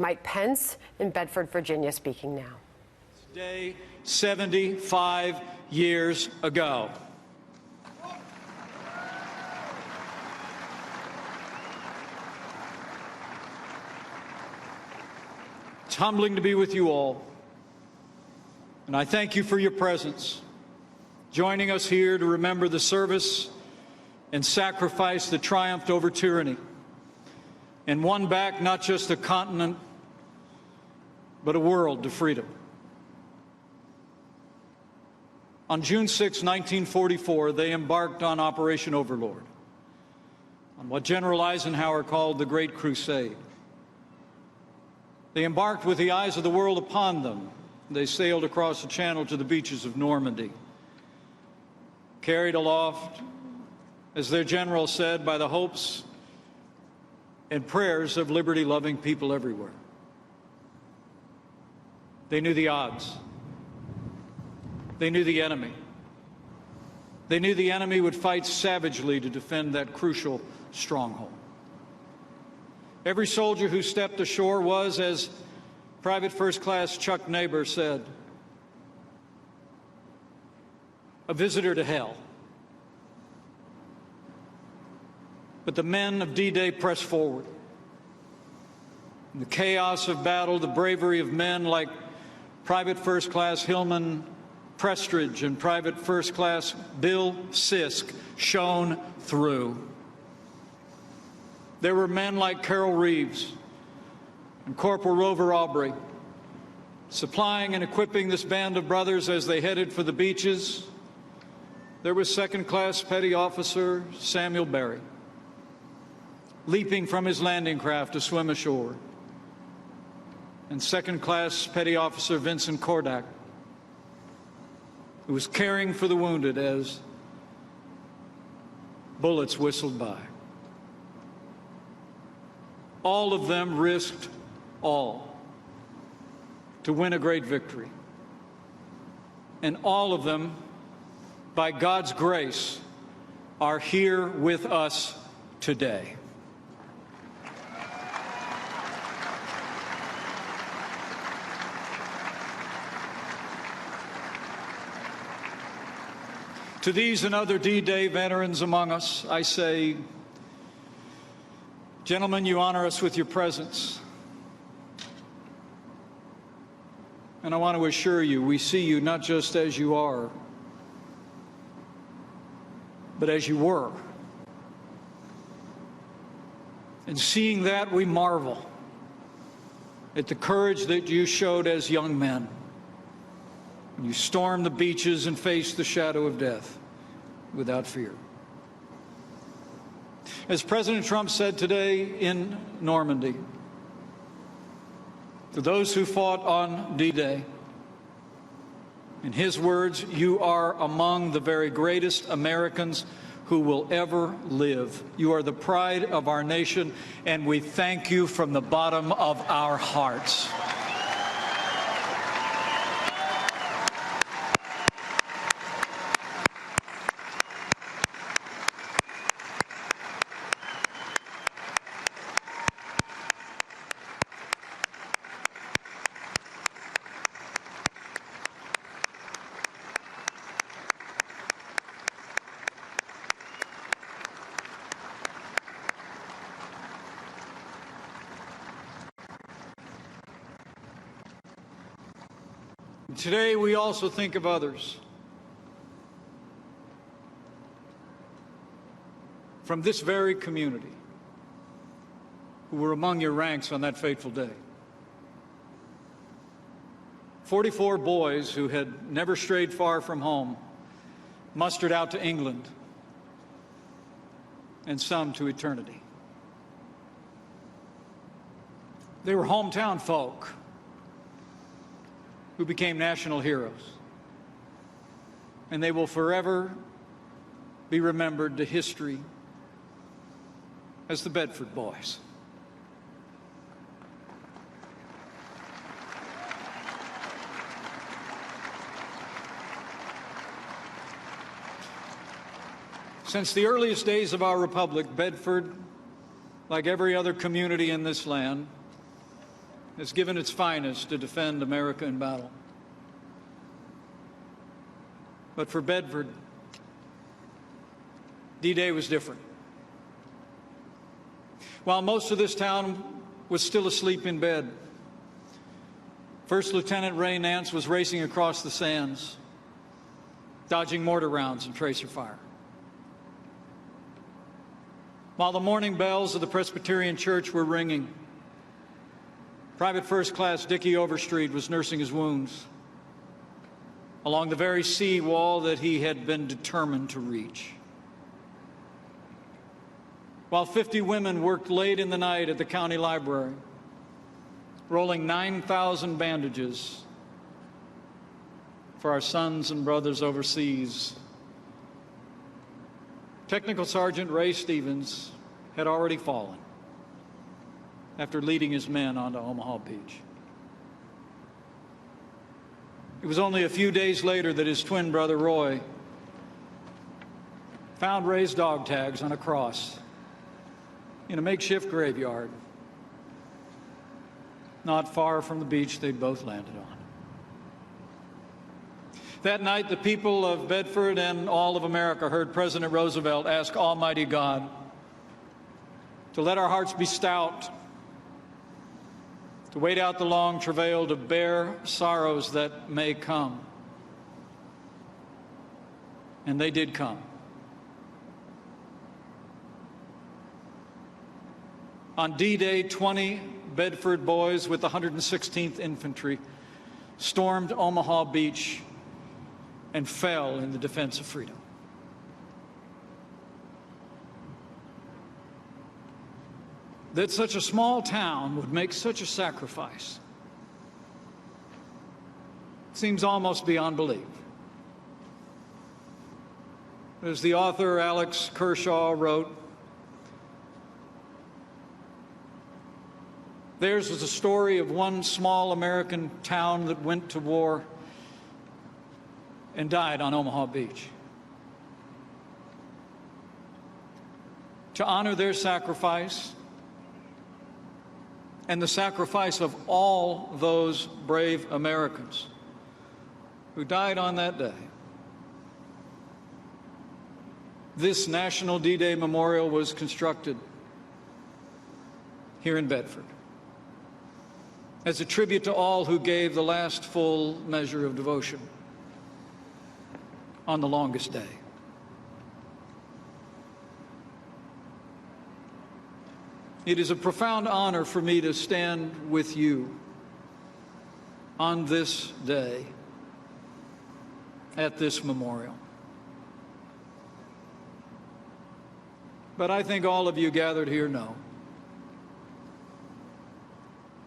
Mike Pence in Bedford, Virginia, speaking now. Today, 75 years ago. It's humbling to be with you all, and I thank you for your presence, joining us here to remember the service and sacrifice that triumphed over tyranny and won back not just a continent, but a world to freedom. On June 6, 1944, they embarked on Operation Overlord, on what General Eisenhower called the Great Crusade. They embarked with the eyes of the world upon them. They sailed across the channel to the beaches of Normandy, carried aloft, as their general said, by the hopes and prayers of liberty-loving people everywhere. They knew the odds. They knew the enemy. They knew the enemy would fight savagely to defend that crucial stronghold. Every soldier who stepped ashore was, as Private First Class Chuck Neighbor said, a visitor to hell. But the men of D-Day pressed forward. In the chaos of battle, the bravery of men like Private First Class Hillman Prestridge and Private First Class Bill Sisk shone through. There were men like Carol Reeves and Corporal Rover Aubrey, supplying and equipping this band of brothers as they headed for the beaches. There was Second Class Petty Officer Samuel Berry, leaping from his landing craft to swim ashore, and Second Class Petty Officer Vincent Kordak, who was caring for the wounded as bullets whistled by. All of them risked all to win a great victory. And all of them, by God's grace, are here with us today. To these and other D-Day veterans among us, I say, gentlemen, you honor us with your presence. And I want to assure you, we see you not just as you are, but as you were. And seeing that, we marvel at the courage that you showed as young men. You stormed the beaches and faced the shadow of death without fear. As President Trump said today in Normandy, to those who fought on D-Day, in his words, you are among the very greatest Americans who will ever live. You are the pride of our nation, and we thank you from the bottom of our hearts. Today, we also think of others from this very community who were among your ranks on that fateful day. 44 boys who had never strayed far from home, mustered out to England, and some to eternity. They were hometown folk who became national heroes, and they will forever be remembered to history as the Bedford Boys. Since the earliest days of our republic, Bedford, like every other community in this land, has given its finest to defend America in battle. But for Bedford, D-Day was different. While most of this town was still asleep in bed, First Lieutenant Ray Nance was racing across the sands, dodging mortar rounds and tracer fire. While the morning bells of the Presbyterian Church were ringing, Private First Class Dickie Overstreet was nursing his wounds along the very sea wall that he had been determined to reach. While 50 women worked late in the night at the county library, rolling 9,000 bandages for our sons and brothers overseas, Technical Sergeant Ray Stevens had already fallen after leading his men onto Omaha Beach. It was only a few days later that his twin brother Roy found Ray's dog tags on a cross in a makeshift graveyard not far from the beach they'd both landed on. That night, the people of Bedford and all of America heard President Roosevelt ask Almighty God to let our hearts be stout, to wait out the long travail, to bear sorrows that may come. And they did come. On D-Day, 20 Bedford Boys with the 116th Infantry stormed Omaha Beach and fell in the defense of freedom. That such a small town would make such a sacrifice seems almost beyond belief. As the author Alex Kershaw wrote, theirs was a story of one small American town that went to war and died on Omaha Beach. To honor their sacrifice and the sacrifice of all those brave Americans who died on that day, this National D-Day Memorial was constructed here in Bedford as a tribute to all who gave the last full measure of devotion on the longest day. It is a profound honor for me to stand with you on this day at this memorial. But I think all of you gathered here know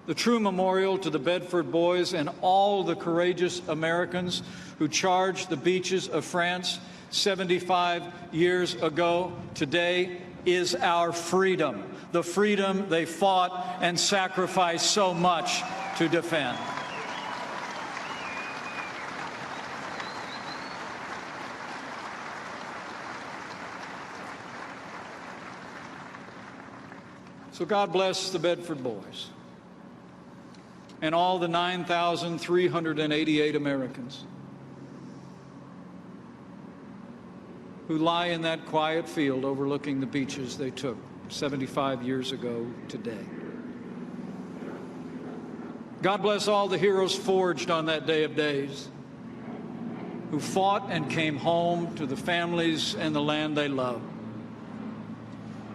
the true memorial to the Bedford Boys and all the courageous Americans who charged the beaches of France 75 years ago today is our freedom, the freedom they fought and sacrificed so much to defend. So God bless the Bedford Boys and all the 9,388 Americans who lie in that quiet field overlooking the beaches they took 75 years ago today. God bless all the heroes forged on that day of days who fought and came home to the families and the land they loved.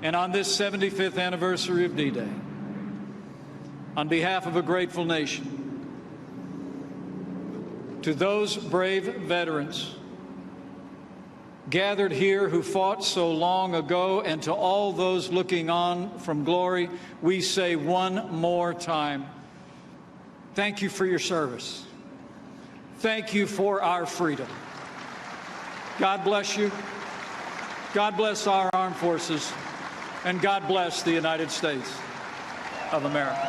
And on this 75th anniversary of D-Day, on behalf of a grateful nation, to those brave veterans gathered here who fought so long ago, and to all those looking on from glory, we say one more time, thank you for your service. Thank you for our freedom. God bless you. God bless our armed forces. And God bless the United States of America.